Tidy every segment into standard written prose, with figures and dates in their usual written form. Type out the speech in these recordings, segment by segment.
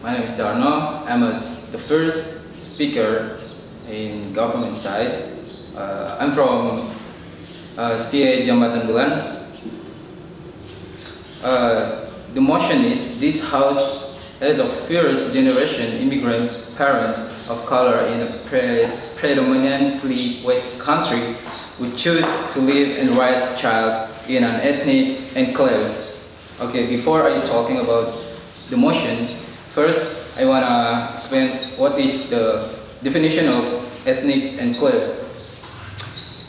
My name is Darno. I'm the first speaker in government side. I'm from STA Jambatan Bulan. The motion is this house as a first generation immigrant parent of color in a predominantly white country would choose to live and raise a child in an ethnic enclave. Okay, before I talking about the motion, first I wanna explain what is the definition of ethnic enclave.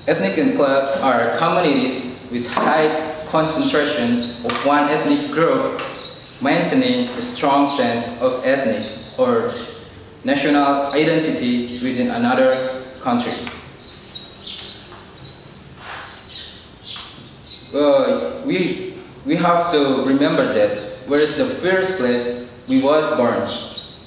Ethnic enclave are communities with high concentration of one ethnic group maintaining a strong sense of ethnic or national identity within another country. We have to remember that where is the first place we was born.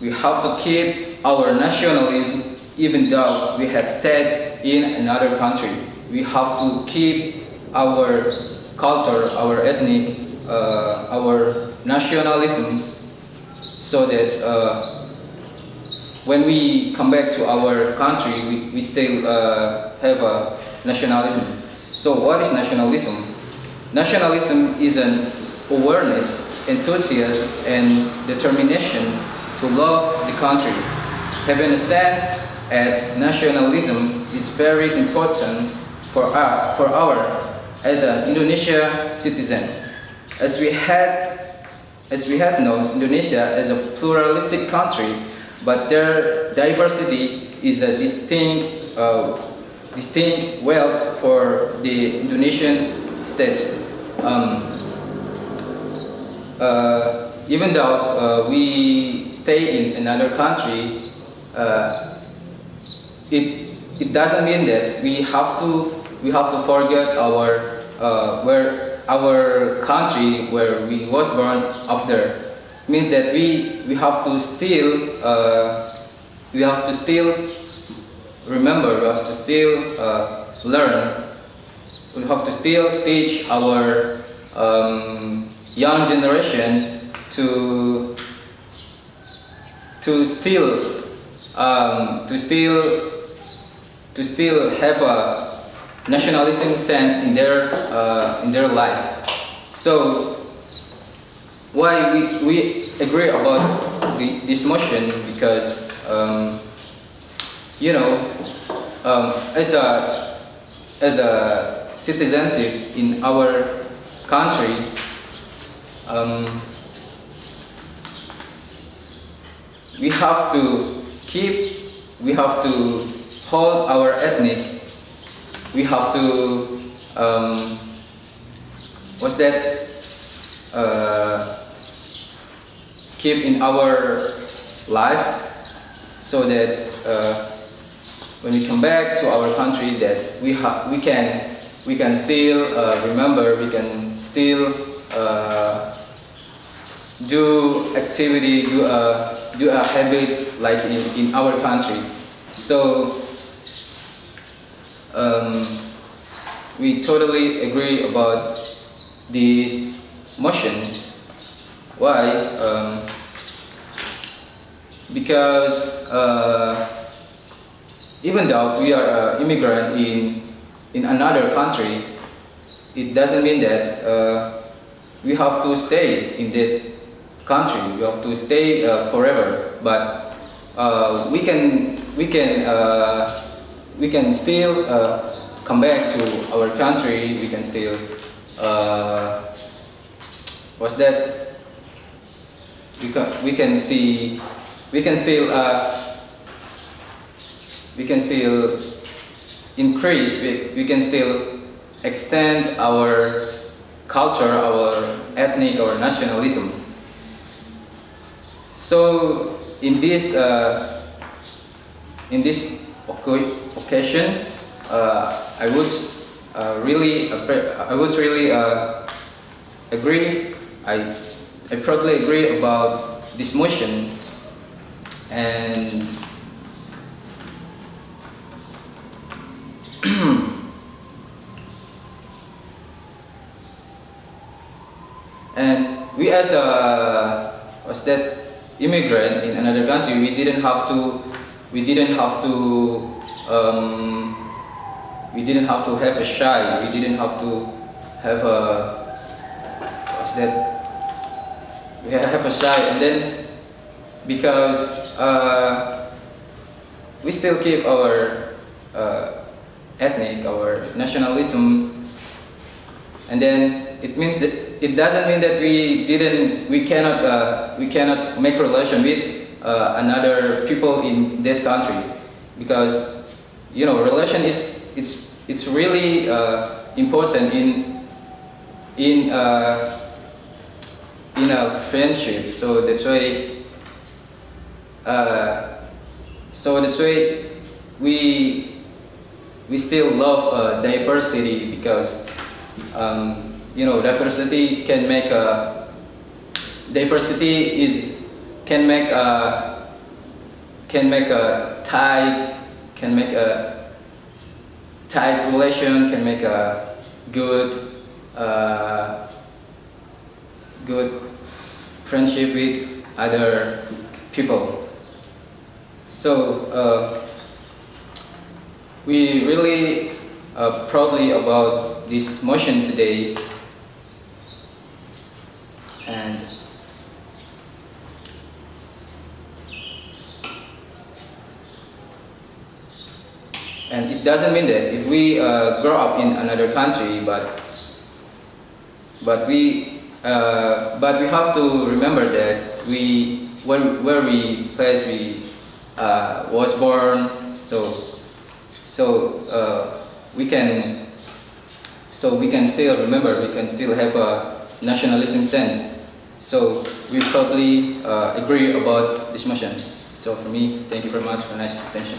We have to keep our nationalism even though we had stayed in another country. We have to keep our culture, our ethnic, our nationalism, so that when we come back to our country, we still have a nationalism. So what is nationalism? Nationalism is an awareness, enthusiasm, and determination to love the country. Having a sense that nationalism is very important for our as an Indonesia citizens. As we had known Indonesia as a pluralistic country, but their diversity is a distinct wealth for the Indonesian states. Even though we stay in another country, it doesn't mean that we have to forget our country where we was born after. Means that we have to still remember, we have to still learn, we have to still teach our young generation to still have a nationalism sense in their life. So why we agree about this motion? Because as a citizenship in our country, we have to hold our ethnic. We have to keep in our lives, so that when we come back to our country, that we can still remember, we can still do activity, do a habit like in our country. So we totally agree about this motion. Why? Because even though we are immigrant in another country, it doesn't mean that we have to stay in that country. We have to stay forever. But we can still come back to our country. We can still we can still increase. We can still extend our culture, our ethnic or nationalism. So in this occasion, I would really agree. I probably agree about this motion, and and we as a immigrant in another country, we didn't have to have a shy. We didn't have to have a, what's that? We have a shy, and then because we still keep our ethnic, our nationalism, and then it means that it doesn't mean that we cannot make relation with another people in that country, because relation it's really important in a friendship. So that's why we still love diversity, because diversity can make a tight relation, can make a good friendship with other people. So we really proudly about this motion today, and it doesn't mean that if we grow up in another country, but we have to remember that where we was born, so we can still remember, we can still have a nationalism sense. So we probably agree about this motion. So for me, thank you very much for nice attention.